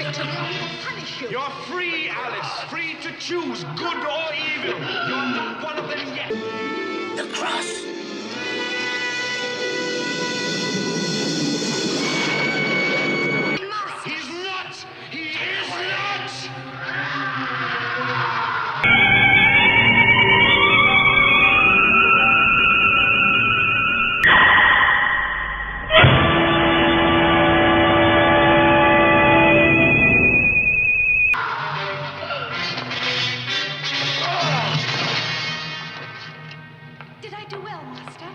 You're free, Alice. Free to choose good or evil. You're not one of them yet. The cross. He's not. He is not. Did I do well, Master?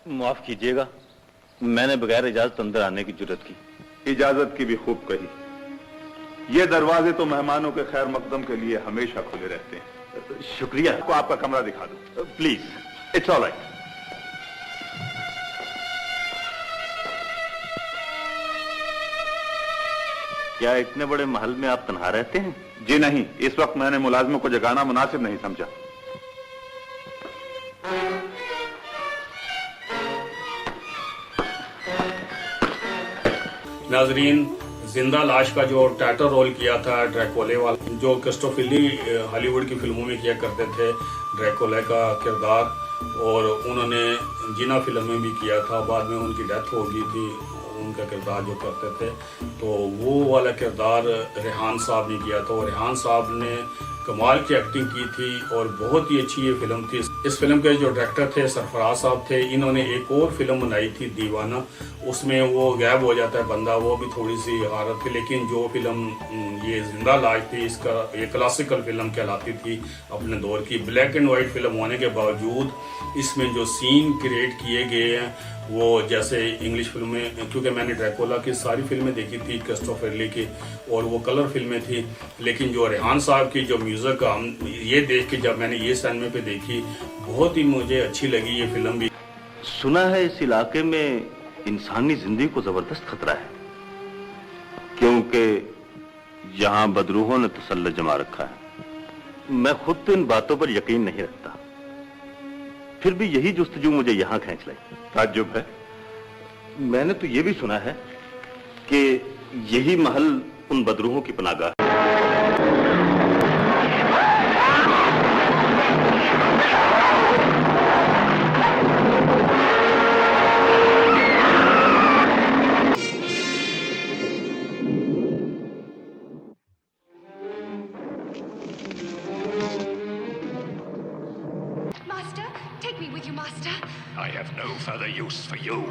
माफ कीजिएगा, मैंने बगैर इजाजत अंदर आने की जुर्रत की। इजाजत की भी खूब कही। ये दरवाजे तो मेहमानों के खैर मकदम के लिए हमेशा खुले रहते हैं। शुक्रिया। आपको आपका कमरा दिखा दूं। प्लीज। It's all right. क्या इतने बड़े महल में आप तन्हा रहते हैं? जी नहीं, इस वक्त मैंने मुलाजिमों को जगाना मुनासिब नहीं समझा। नाजरीन, जिंदा लाश का जो टाइटल रोल किया था ड्रैकुला वाला, जो क्रिस्टोफर ली हॉलीवुड की फिल्मों में किया करते थे ड्रैकुला का किरदार, और उन्होंने जिना फिल्म में भी किया था। बाद में उनकी डेथ हो गई थी, उनका किरदार जो करते थे, तो वो वाला किरदार रेहान साहब ने किया था। और रेहान साहब ने कमाल की एक्टिंग की थी और बहुत ही अच्छी ये फिल्म थी। इस फिल्म के जो डायरेक्टर थे सरफराज साहब थे। इन्होंने एक और फिल्म बनाई थी दीवाना, उसमें वो गायब हो जाता है बंदा, वो भी थोड़ी सी हारत थी। लेकिन जो फिल्म ये जिंदा लाश थी, इसका ये क्लासिकल फिल्म कहलाती थी अपने दौर की। ब्लैक एंड वाइट फिल्म होने के बावजूद इसमें जो सीन क्रिएट किए गए हैं वो जैसे इंग्लिश फिल्में, क्योंकि मैंने ड्रैकुला की सारी फिल्में देखी थी क्रिस्टोफर ली की, और वो कलर फिल्में थी। लेकिन जो रेहान साहब की जो म्यूजिक ये देख के जब मैंने ये सिनेमा पे देखी, बहुत ही मुझे अच्छी लगी ये फिल्म भी। सुना है इस इलाके में इंसानी जिंदगी को जबरदस्त खतरा है, क्योंकि यहां बदरूहों ने तसल्लुत जमा रखा है। मैं खुद तो इन बातों पर यकीन नहीं रखता, फिर भी यही जुस्तजू मुझे यहां खींच लाई। ताज्जुब है। मैंने तो ये भी सुना है कि यही महल उन बदरूहों की पनाहगाह है। Master, take me with you, Master. I have no further use for you.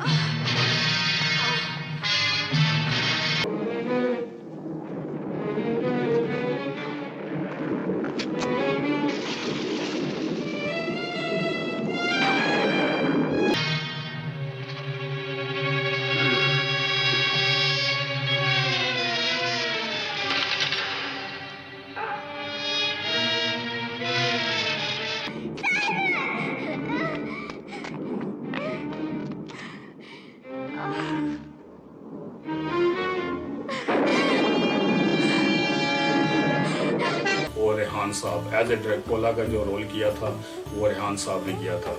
Rehan साहब, एज ए ड्रैकुला का जो रोल किया था वो रेहान साहब ने किया था।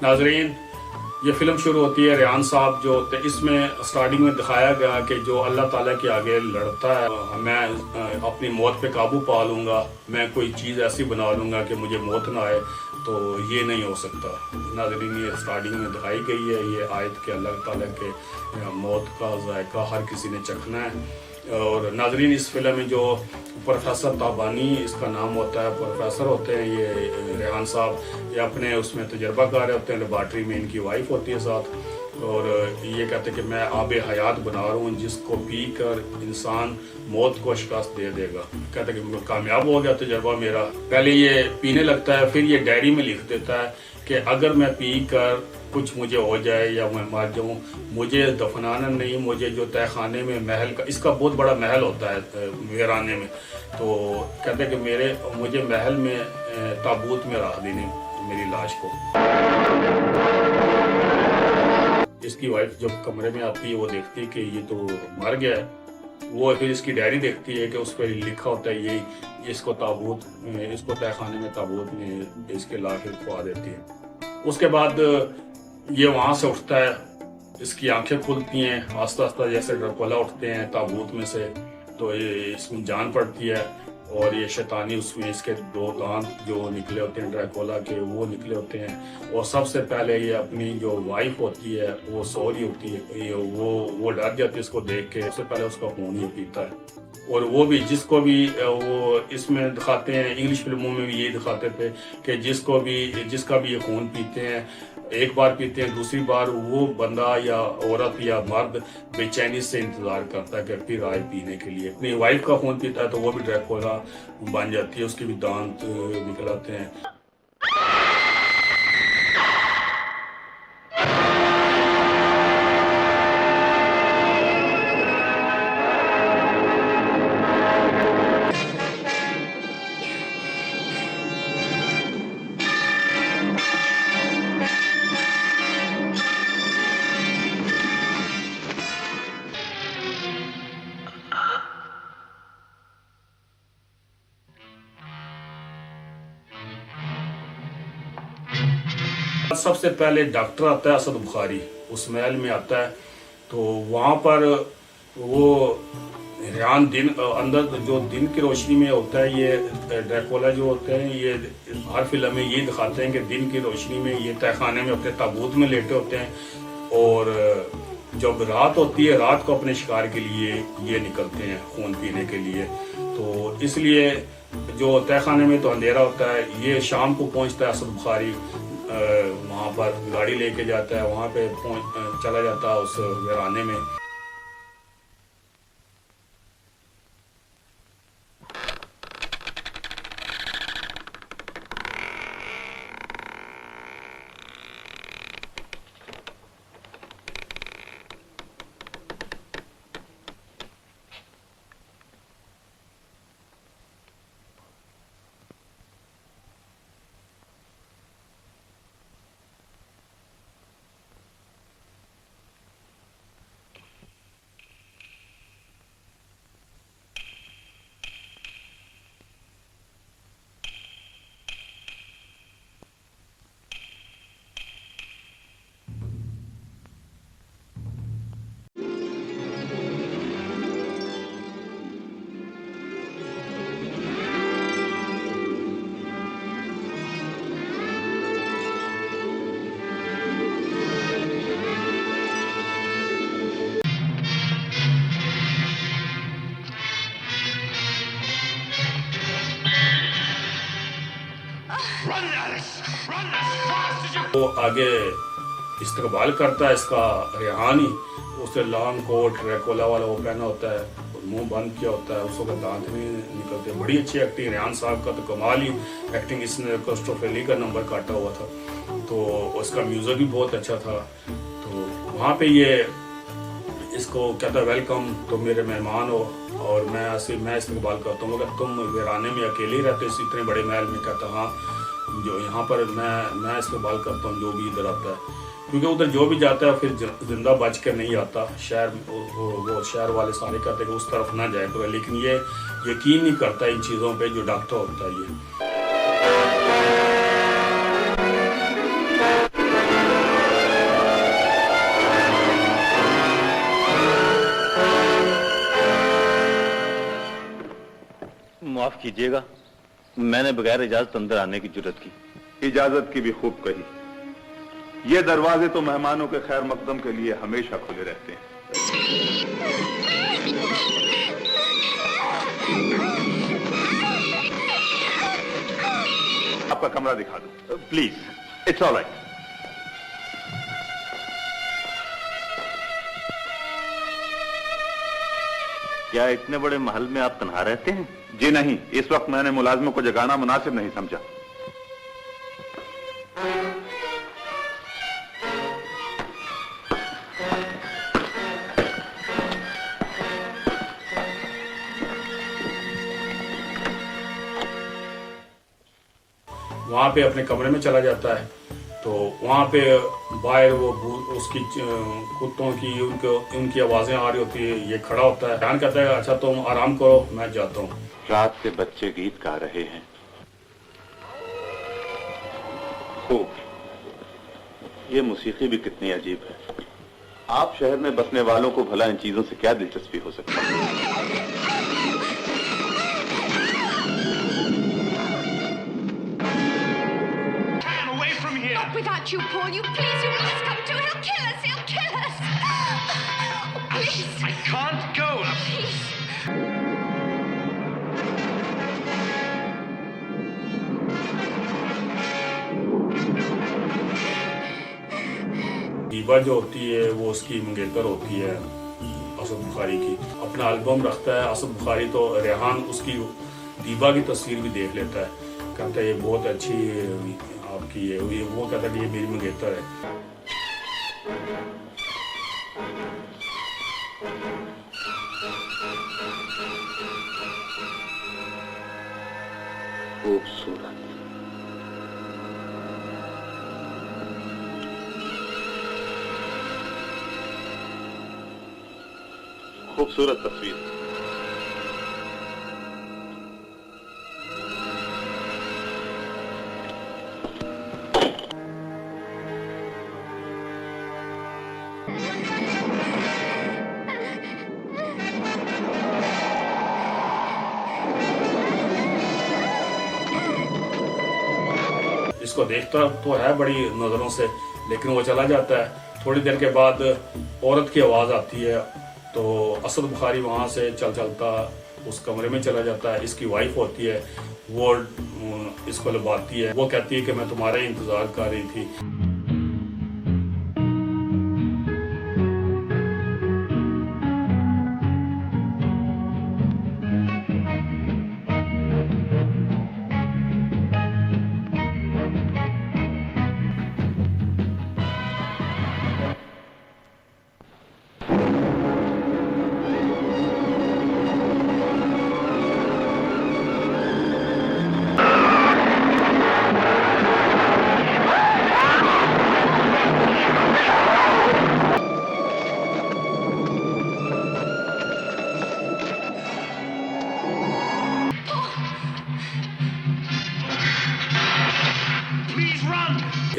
नाजरीन, ये फिल्म शुरू होती है, रेहान साहब जो होते हैं, इसमें स्टार्टिंग में दिखाया गया कि जो अल्लाह ताला के आगे लड़ता है, मैं अपनी मौत पे काबू पा लूँगा, मैं कोई चीज़ ऐसी बना लूँगा कि मुझे मौत ना आए, तो ये नहीं हो सकता। नाज़रीन, ये स्टार्टिंग में दिखाई गई है ये आयत के अल्लाह ताला के मौत का जायका हर किसी ने चखना है। और नाज़रीन, इस फिल्म में जो प्रोफेसर ताबानी इसका नाम होता है, प्रोफेसर होते हैं ये रेहान साहब, ये अपने उसमें तजर्बाकार होते हैं, लेबॉर्ट्री में इनकी वाइफ होती है साथ, और ये कहते हैं कि मैं आब हयात बना रहा हूँ जिसको पी कर इंसान मौत को शिकस्त दे देगा। कहते हैं कि कामयाब हो गया तजर्बा मेरा। पहले ये पीने लगता है, फिर ये डायरी में लिख देता है कि अगर मैं पी कर कुछ मुझे हो जाए या मैं मर जाऊँ, मुझे दफनाना नहीं, मुझे जो तहखाने में महल का, इसका बहुत बड़ा महल होता है वीराने में, तो कहते हैं कि मुझे महल में ताबूत में रख देने मेरी लाश को। इसकी वाइफ जब कमरे में आती है वो देखती है कि ये तो मर गया है, वो फिर इसकी डायरी देखती है कि उस पर लिखा होता है ये इसको तहखाने में ताबूत में इसके लाश खवा देती है। उसके बाद ये वहाँ से उठता है, इसकी आंखें खुलती हैं आस्ता आस्ता, जैसे ड्रैकुला उठते हैं ताबूत में से, तो ये इसमें जान पड़ती है, और ये शैतानी उसमें इसके 2 दांत जो निकले होते हैं ड्रैकुला के वो निकले होते हैं। और सबसे पहले ये अपनी जो वाइफ होती है वो सो रही होती है, वो डर जाती है इसको देख के, सबसे पहले उसका खून ये पीता है। और वो भी जिसको भी वो इसमें दिखाते हैं, इंग्लिश फिल्मों में भी ये दिखाते थे कि जिसका भी ये खून पीते हैं, एक बार पीते हैं, दूसरी बार वो बंदा या औरत या मर्द बेचैनी से इंतजार करता है कि फिर आए पीने के लिए। अपनी वाइफ का खून पीता है तो वो भी ड्रैकुला बन जाती है, उसके भी दांत निकल आते हैं। सबसे पहले डॉक्टर आता है असद बुखारी, उस महल में आता है, तो वहाँ पर वो रेहान अंदर जो दिन की रोशनी में होता है, ये ड्रैकुला जो होते हैं ये हर फिल्म में ये दिखाते हैं कि दिन की रोशनी में ये तहखाने में अपने ताबूत में लेटे होते हैं, और जब रात होती है रात को अपने शिकार के लिए ये निकलते हैं खून पीने के लिए। तो इसलिए जो तहखाने में तो अंधेरा होता है, ये शाम को पहुँचता है असद बुखारी, वहाँ पर गाड़ी लेके जाता है, वहाँ पे चला जाता है उस वीराने में। वो आगे इस्तकबाल करता है इसका रेहान ही, उसे लॉन्ग कोट ड्रैकुला वाला वो पहना होता है, मुंह बंद किया होता है, उसका दांत नहीं निकलते। बड़ी अच्छी एक्टिंग रेहान साहब का, तो कमाल ही एक्टिंग, इसने क्रिस्टोफर का नंबर काटा हुआ था, तो उसका म्यूजिक भी बहुत अच्छा था। तो वहाँ पे ये इसको कहता है वेलकम, तो मेरे मेहमान हो, और मैं इस्तकबाल करता हूँ। अगर तुम वीराने में अकेले ही रहते इस इतने बड़े महल में? कहता हाँ, जो यहाँ पर मैं इस्तेमाल करता हूँ जो भी इधर आता है, क्योंकि उधर जो भी जाता है फिर जिंदा बच के नहीं आता। शहर वो शहर वाले सारे कहते हैं कि उस तरफ ना जाए करो, लेकिन ये यकीन नहीं करता इन चीज़ों पे जो डॉक्टर होता है ये। माफ कीजिएगा, मैंने बगैर इजाजत अंदर आने की जुर्रत की। इजाजत की भी खूब कही। ये दरवाजे तो मेहमानों के खैर मकदम के लिए हमेशा खुले रहते हैं। आपका कमरा दिखा दो प्लीज। It's all right. क्या इतने बड़े महल में आप तन्हा रहते हैं? जी नहीं, इस वक्त मैंने मुलाजिमों को जगाना मुनासिब नहीं समझा। वहाँ पे अपने कमरे में चला जाता है, तो वहाँ पे बाहर वो उसकी कुत्तों की उनकी आवाजें आ रही होती है। ये खड़ा होता है, ध्यान कहता है अच्छा तुम आराम करो मैं जाता हूँ। रात के बच्चे गीत गा रहे हैं। खूब, ये मौसीकी भी कितनी अजीब है। आप शहर में बसने वालों को भला इन चीजों से क्या दिलचस्पी हो सकती है? Not without you, Paul. You please, you must come too. He'll kill us. He'll kill us. Please. I can't go. Please. दीबा जो होती है वो उसकी मंगेतर होती है असद बुखारी की। अपना एल्बम रखता है असद बुखारी, तो रेहान उसकी दीबा की तस्वीर भी देख लेता है, कहता है ये बहुत अच्छी आपकी है। वो कहता है कि ये मेरी मंगेतर है। खूबसूरत, खूबसूरत तस्वीर। इसको देखता तो है बड़ी नजरों से, लेकिन वो चला जाता है। थोड़ी देर के बाद औरत की आवाज़ आती है, तो असद बुखारी वहाँ से चलता उस कमरे में चला जाता है। इसकी वाइफ होती है, वो इसको लबाती है। वो कहती है कि मैं तुम्हारा ही इंतज़ार कर रही थी।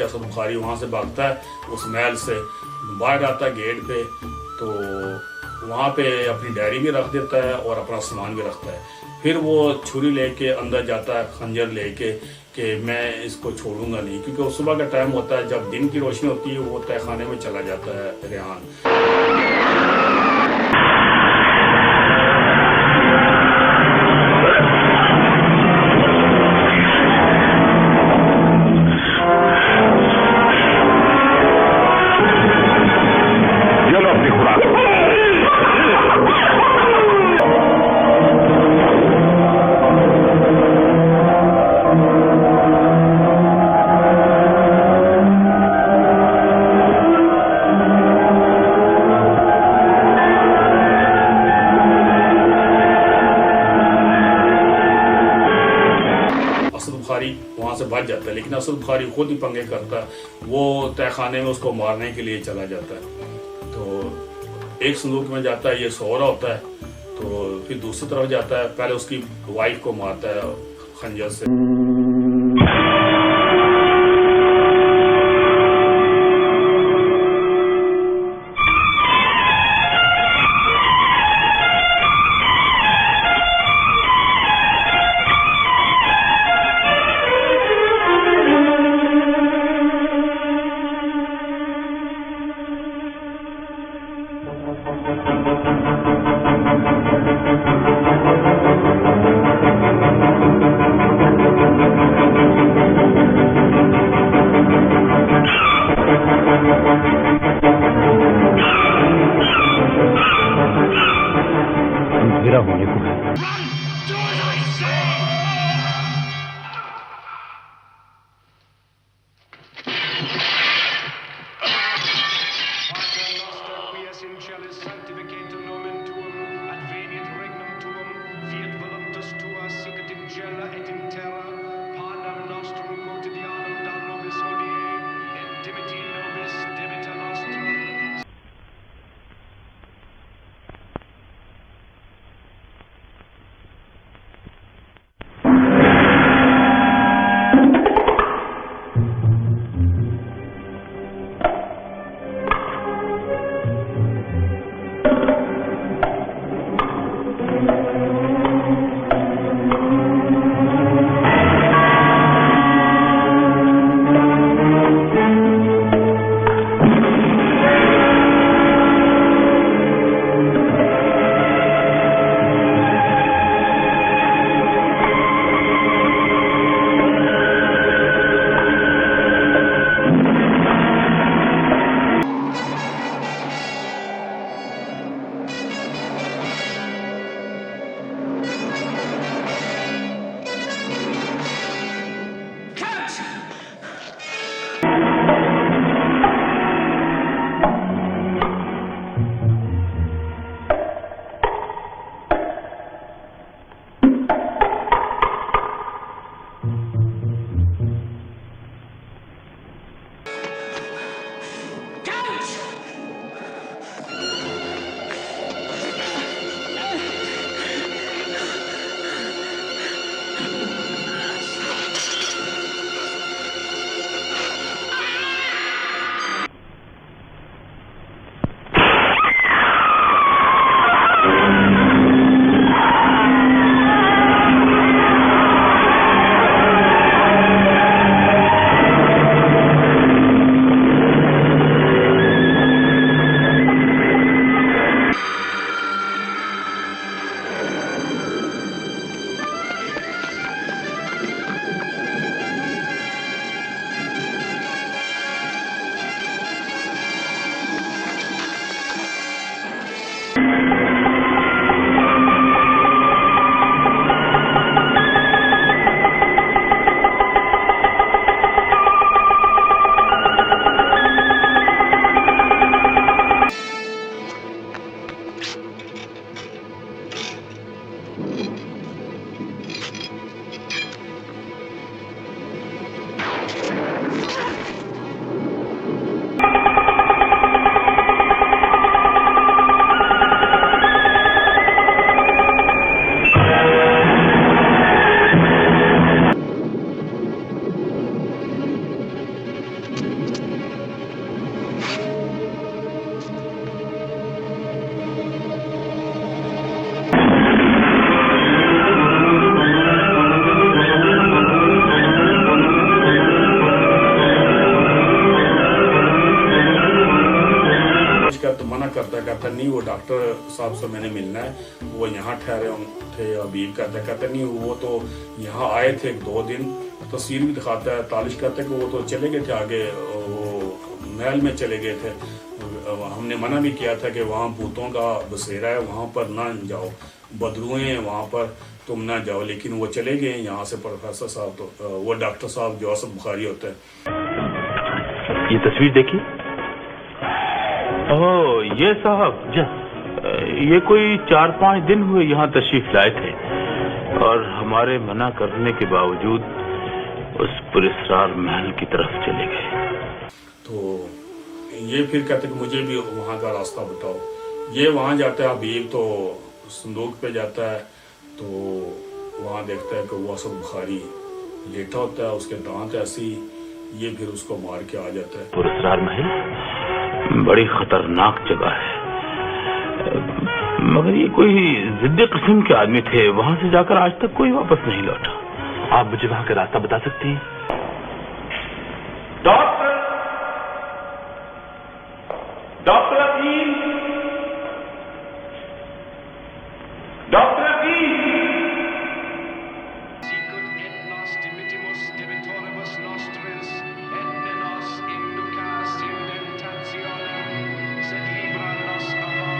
असद बुखारी वहाँ से भागता है, उस महल से बाहर आता है गेट पे, तो वहाँ पे अपनी डायरी भी रख देता है और अपना सामान भी रखता है। फिर वो छुरी लेके अंदर जाता है, खंजर लेके, कि मैं इसको छोड़ूंगा नहीं, क्योंकि उस सुबह का टाइम होता है जब दिन की रोशनी होती है। वो तहखाने में चला जाता है रेहान। असद बुखारी खुद ही पंगे करता है, वो तहखाने में उसको मारने के लिए चला जाता है। तो एक संदूक में जाता है, ये सो रहा होता है, तो फिर दूसरी तरफ जाता है, पहले उसकी वाइफ को मारता है खंजर से। अंधेरा होने को है। Do as I say! Pater noster quies in celis sanctificatum nomen tuum, adveniat regnum tuum, fiat voluntas tua sicut in cella et in terra, panem nostrum quotidianum da nobis hodie, et dimitti nobis debita nostra. कहता नहीं वो doctor साहब से मैंने मिलना है, वो यहाँ ठहरे थे। अबीब कहता नहीं वो तो यहाँ आए थे 2 दिन, तस्वीर भी दिखाता है। तालिश कहता है कि वो तो चले गए थे आगे, वो महल में चले गए थे। हमने मना भी किया था कि वहाँ भूतों का बसेरा है, वहाँ पर ना जाओ, बदरुएं हैं वहाँ पर, तुम ना जाओ। लेकिन वो चले गए यहाँ से प्रोफेसर साहब, तो वो डॉक्टर साहब जो असद बुखारी होते हैं। ये तस्वीर देखी? ओह ये साहब, ये कोई 4-5 दिन हुए यहाँ तशरीफ लाए थे और हमारे मना करने के बावजूद उस पुरस्कार महल की तरफ चले गए। तो ये फिर कहते कि मुझे भी वहाँ का रास्ता बताओ। ये वहाँ जाता है, हबीब तो संदूक पे जाता है, तो वहाँ देखता है कि वो असद बुखारी लेटा होता है, उसके दांत ऐसी, ये फिर उसको मार के आ जाता है। पुरस्कार महल बड़ी खतरनाक जगह है, मगर ये कोई जिद्दी किस्म के आदमी थे, वहां से जाकर आज तक कोई वापस नहीं लौटा। आप मुझे वहां का रास्ता बता सकती हैं? Doctor, doctor Aqeel, doctor Aqeel. Sicut et nos dimitimus debitoribus nostris, et ne nos inducas in tentationem, sed libera nos a malo.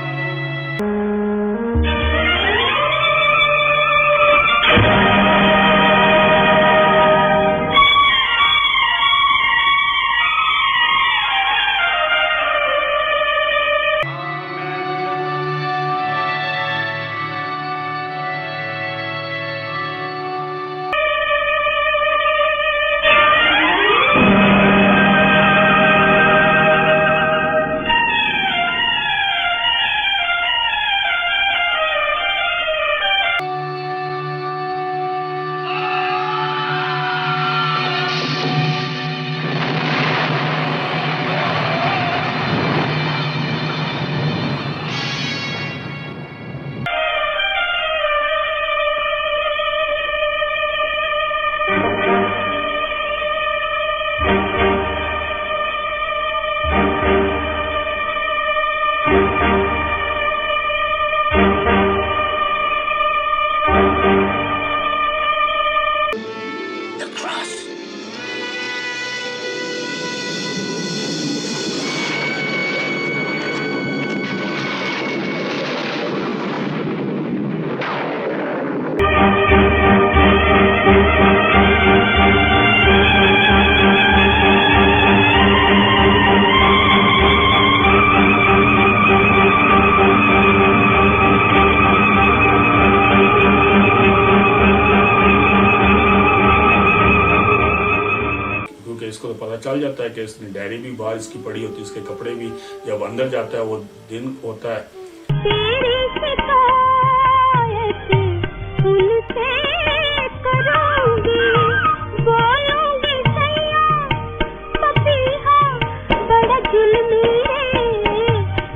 इसको तो पता चल जाता है कि इसने डायरी भी बाहर इसकी पड़ी होती है, इसके कपड़े भी। जब अंदर जाता है वो दिन होता है।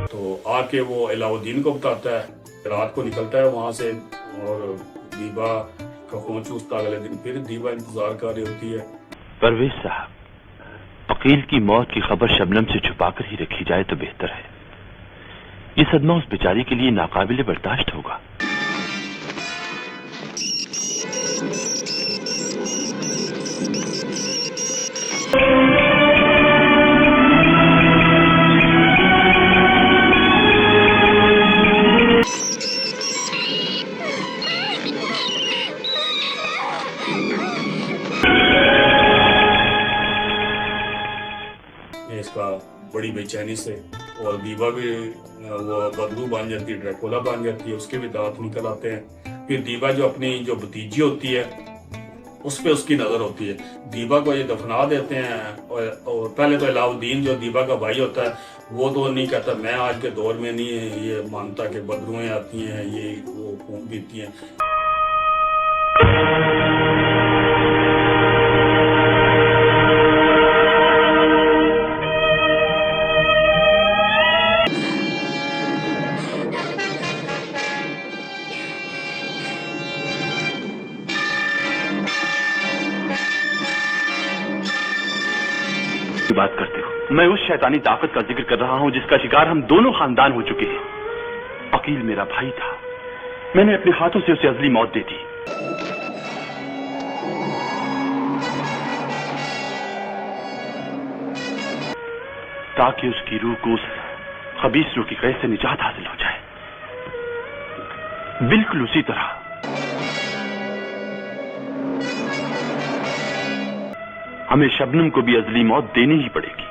तो आके वो अलाउद्दीन को बताता है, रात को निकलता है वहां से, और दीबा का खून चूसता। अगले दिन फिर दीबा इंतजार कर रही होती है। परवेज साहब, वकील की मौत की खबर शबनम से छुपाकर ही रखी जाए तो बेहतर है। ये सदमा उस बेचारी के लिए नाकाबिले बर्दाश्त होगा। इसका बड़ी बेचैनी से, और दीवा भी वो बदबू बन जाती है, ड्रैकुला बन जाती है, उसके भी दांत निकल आते हैं। फिर दीवा जो अपनी जो भतीजी होती है उस पे उसकी नजर होती है। दीवा को ये दफना देते हैं, और पहले तो अलाउद्दीन जो दीवा का भाई होता है वो तो नहीं कहता, मैं आज के दौर में नहीं ये मानता कि बदबूएं आती हैं, ये वो खून पीती हैं। बात करते हो, मैं उस शैतानी ताकत का जिक्र कर रहा हूं जिसका शिकार हम दोनों खानदान हो चुके हैं। अकील मेरा भाई था, मैंने अपने हाथों से उसे अजली मौत दे दी, ताकि उसकी रूह को उस खबीस रूह की कैद से निजात हासिल हो जाए। बिल्कुल उसी तरह हमें शबनम को भी अजली मौत देनी ही पड़ेगी।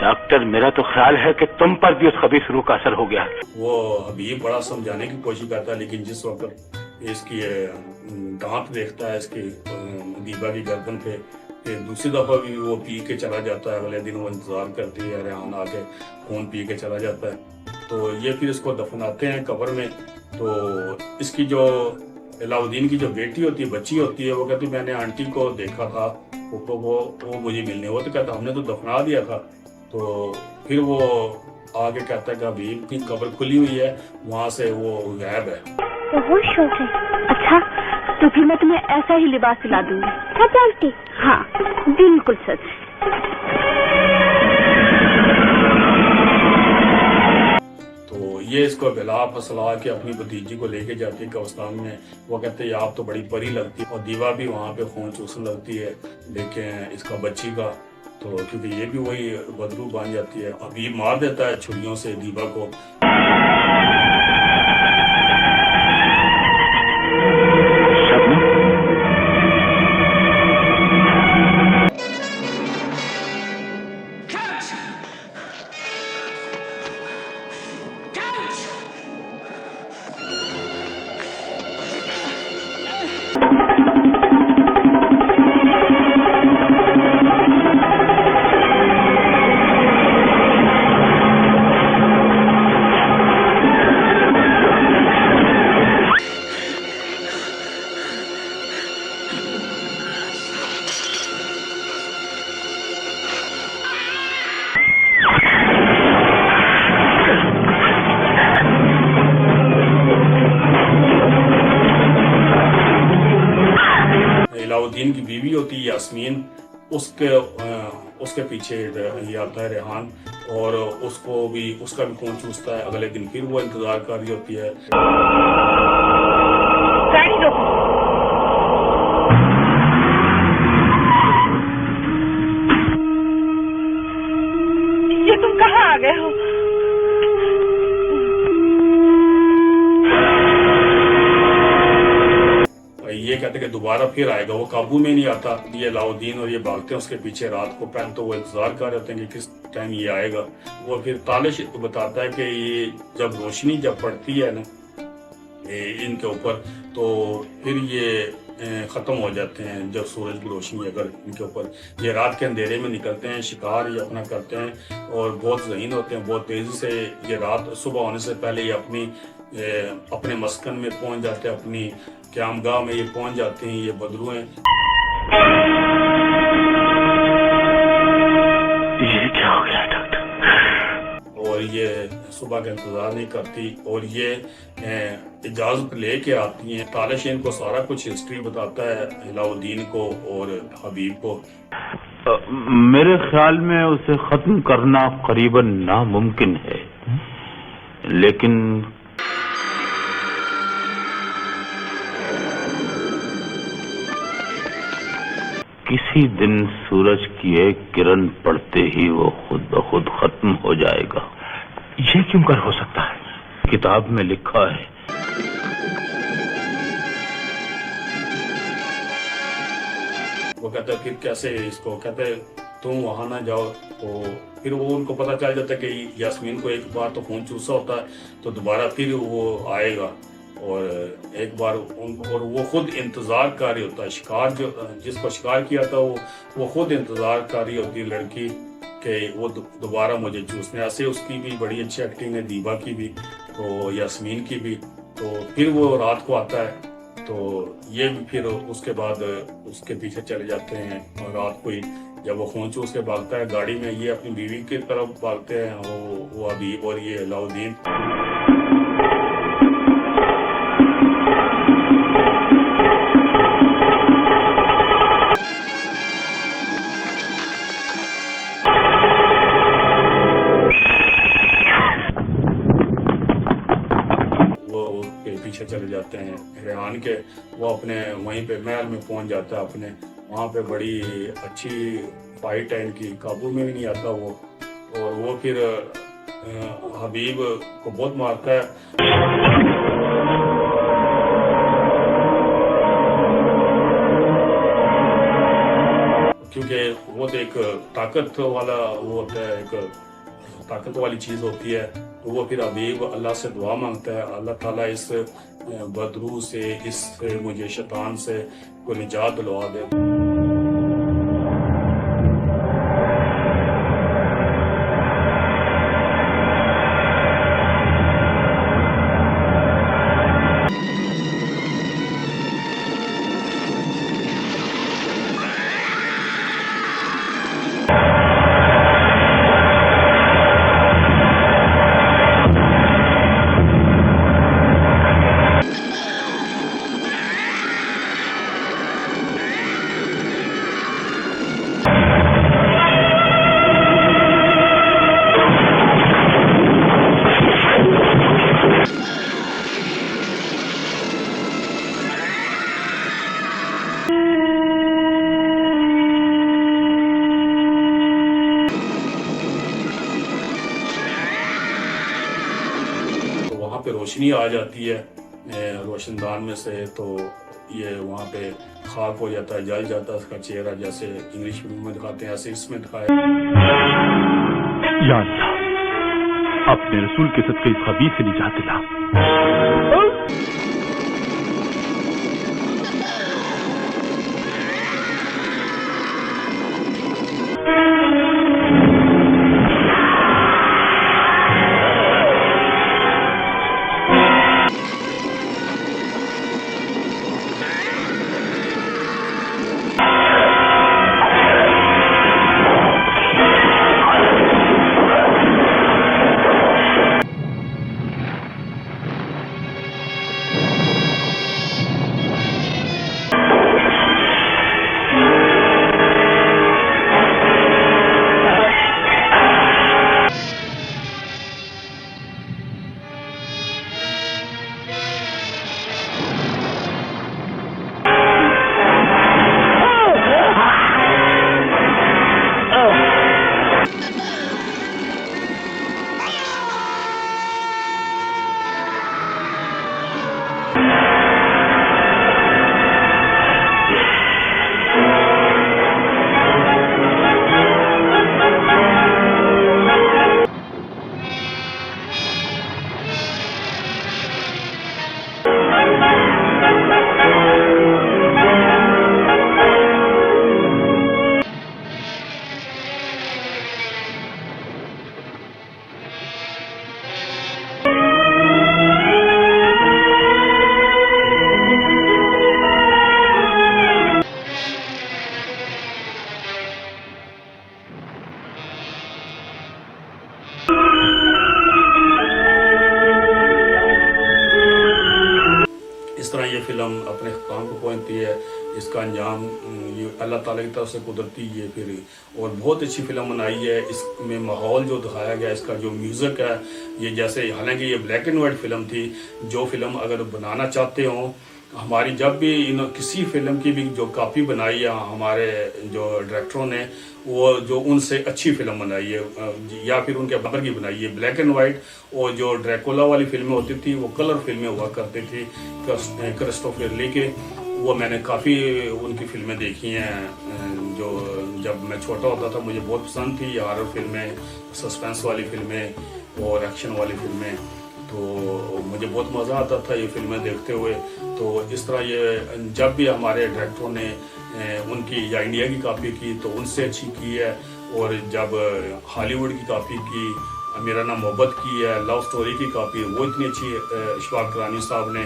डॉक्टर, मेरा तो ख्याल है कि तुम पर भी उस खबीस रूह का असर हो गया। वो हबीब बड़ा समझाने की कोशिश करता है, लेकिन जिस वक्त इसकी दांत देखता है इसकी दीबा की गर्दन पे। फिर दूसरी दफ़ा भी वो पी के चला जाता है, अगले दिन वो इंतज़ार करती है, रेहान आके खून पी के चला जाता है। तो ये फिर इसको दफनाते हैं कब्र में। तो इसकी जो अलाउद्दीन की जो बेटी होती है, बच्ची होती है, वो कहती है मैंने आंटी को देखा था, वो मुझे मिलने, वो तो कहता हमने तो दफना दिया था। तो फिर वो आगे कहता है कि हबीब की कब्र खुली हुई है, वहाँ से वो गायब है। तो वो शौक है। अच्छा, तो फिर मैं तुम्हें ऐसा ही लिबास सिला दूंगी। सच आंटी? हाँ, बिल्कुल सच। तो ये इसको बिला फसला के अपनी भतीजी को लेके जाती है कब्रिस्तान में। वो कहते हैं आप तो बड़ी परी लगती है, और दीवा भी वहाँ पे खून चूसने लगती है देखें इसका बच्ची का। तो क्योंकि ये भी वही बदरू बन जाती है, अभी मार देता है छुरियों से दीवा को। अलाउद्दीन की बीवी होती है यास्मीन, उसके पीछे ये आता है रेहान, और उसका भी खून चूसता है। अगले दिन फिर वो इंतजार कर रही होती है। ये तुम कहाँ आ गए हो? ये कहते कि दोबारा फिर आएगा, वो काबू में नहीं आता। ये अलाउद्दीन और ये भागते हैं उसके पीछे रात को। पहले तो वो इंतजार कर रहे होते हैं कि किस टाइम ये आएगा। वो फिर तालिश बताता है कि ये जब रोशनी पड़ती है ना इनके ऊपर, तो फिर ये खत्म हो जाते हैं। जब सूरज की रोशनी अगर इनके ऊपर, ये रात के अंधेरे में निकलते हैं, शिकार ये अपना करते हैं, और बहुत ज़हीन होते हैं। बहुत तेजी से ये रात सुबह होने से पहले ये अपने मस्कन में पहुंच जाते हैं, अपनी क़यामगाह में ये पहुंच जाते हैं। ये बदरू हैं। ये क्या हो गया डॉक्टर? और ये सुबह का इंतजार नहीं करती, और ये इजाजत लेके आती हैं। तालिश इनको सारा कुछ हिस्ट्री बताता है, अलाउद्दीन को और हबीब को। मेरे ख्याल में उसे खत्म करना करीबन नामुमकिन है, लेकिन किसी दिन सूरज की एक किरण पड़ते ही वो खुद ब खुद खत्म हो जाएगा। ये क्यों कर हो सकता है? किताब में लिखा है। वो कहता है फिर कैसे इसको, कहते तुम वहां ना जाओ। तो फिर वो उनको पता चल जाता है कि यास्मीन को एक बार तो खून चूसा होता है, तो दोबारा फिर वो आएगा। और एक बार और वो खुद इंतजार कर रही होता है। शिकार जिसको शिकार किया था वो खुद इंतजार कर रही होती है लड़की कि वो दोबारा मुझे चूसने। ऐसे उसकी भी बड़ी अच्छी एक्टिंग है, दीबा की भी, तो यास्मीन की भी। तो फिर वो रात को आता है, तो ये भी फिर उसके बाद उसके पीछे चले जाते हैं। और रात को ही जब वो खून चूस के भागता है गाड़ी में, ये अपनी बीवी की तरफ भागते हैं, वो हबीब और ये अलाउद्दीन। पीछे चले जाते हैं रेहान के। वो अपने वहीं पे महल में पहुंच जाता है अपने। वहाँ पे बड़ी अच्छी फाइट है इनकी, काबू में भी नहीं आता वो। और वो फिर हबीब को बहुत मारता है। क्योंकि वो तो एक ताकत वाला वो होता है, एक ताकत वाली चीज होती है। तो वो फिर हबीब अल्लाह से दुआ मांगता है, अल्लाह ताला इस बदरू से, इस मुझे शैतान से को निजात दिलवा दे। पे रोशनी आ जाती है रोशनदान में से, तो ये वहाँ पे खाक हो जाता है, जल जाता है उसका चेहरा, जैसे इंग्लिश फिल्म में दिखाते हैं ऐसे इसमें दिखाया। या अल्लाह, अपने रसूल के सदक़े इस खबीस से निजात दिला। इस तरह ये फिल्म अपने काम को पहुंचती है, इसका अंजाम ये अल्लाह ताला की तरफ से कुदरती ये फिर और बहुत अच्छी फिल्म बनाई है। इसमें माहौल जो दिखाया गया, इसका जो म्यूज़िक है, ये जैसे हालांकि ये ब्लैक एंड वाइट फिल्म थी, जो फिल्म अगर बनाना चाहते हो हमारी जब भी किसी फिल्म की भी जो कॉपी बनाई है हमारे जो डायरेक्टरों ने, वो जो उनसे अच्छी फिल्म बनाई है या फिर उनके बराबर की बनाई है। ब्लैक एंड वाइट और जो ड्रैकुला वाली फिल्में होती थी वो कलर फिल्में हुआ करती थी क्रिस्टोफर ली के, वो मैंने काफ़ी उनकी फिल्में देखी हैं। जो जब मैं छोटा होता था मुझे बहुत पसंद थी हॉरर फिल्में, सस्पेंस वाली फिल्में और एक्शन वाली फिल्में, तो मुझे बहुत मज़ा आता था ये फिल्में देखते हुए। तो इस तरह ये जब भी हमारे डायरेक्टरों ने उनकी या इंडिया की कॉपी की तो उनसे अच्छी की है, और जब हॉलीवुड की कॉपी की, मेरा नाम मोहब्बत की है, लव स्टोरी की कॉपी वो इतनी अच्छी, इशफाक करानी साहब ने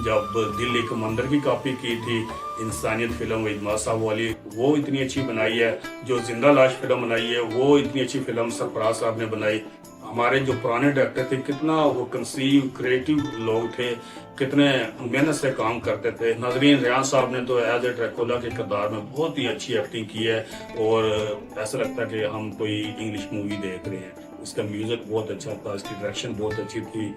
जब दिल एक मंदिर की कॉपी की थी, इंसानियत फिल्म इजमाल साहब वाली, वो इतनी अच्छी बनाई है। जो जिंदा लाश फिल्म बनाई है वो इतनी अच्छी फिल्म सरफराज साहब ने बनाई। हमारे जो पुराने डायरेक्टर थे कितना वो कंसीव क्रिएटिव लोग थे, कितने मेहनत से काम करते थे। नजरीन रियाज साहब ने तो एज ए ड्रैकुला के किरदार में बहुत ही अच्छी एक्टिंग की है, और ऐसा लगता है कि हम कोई इंग्लिश मूवी देख रहे हैं। इसका म्यूजिक बहुत अच्छा था, इसकी डायरेक्शन बहुत अच्छी थी,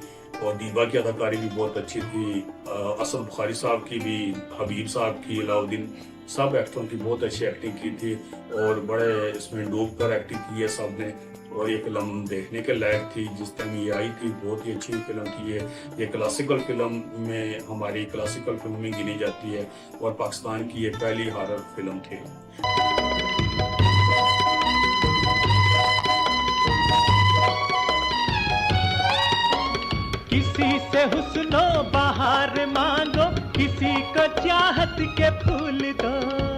और दीबा की अदाकारी भी बहुत अच्छी थी। असद बुखारी साहब की भी, हबीब साहब की, अलाउद्दीन, सब एक्टरों की बहुत अच्छी एक्टिंग की थी, और बड़े इसमें डूब कर एक्टिंग की है सब ने, और ये फिल्म देखने के लायक थी। जिस टाइम ये आई थी बहुत ही अच्छी फिल्म थी। ये क्लासिकल फिल्म में हमारी क्लासिकल फिल्म में गिनी जाती है, और पाकिस्तान की ये पहली हॉरर फिल्म थी। से हुस्नो बहार मांगो, किसी को चाहत के फूल दो।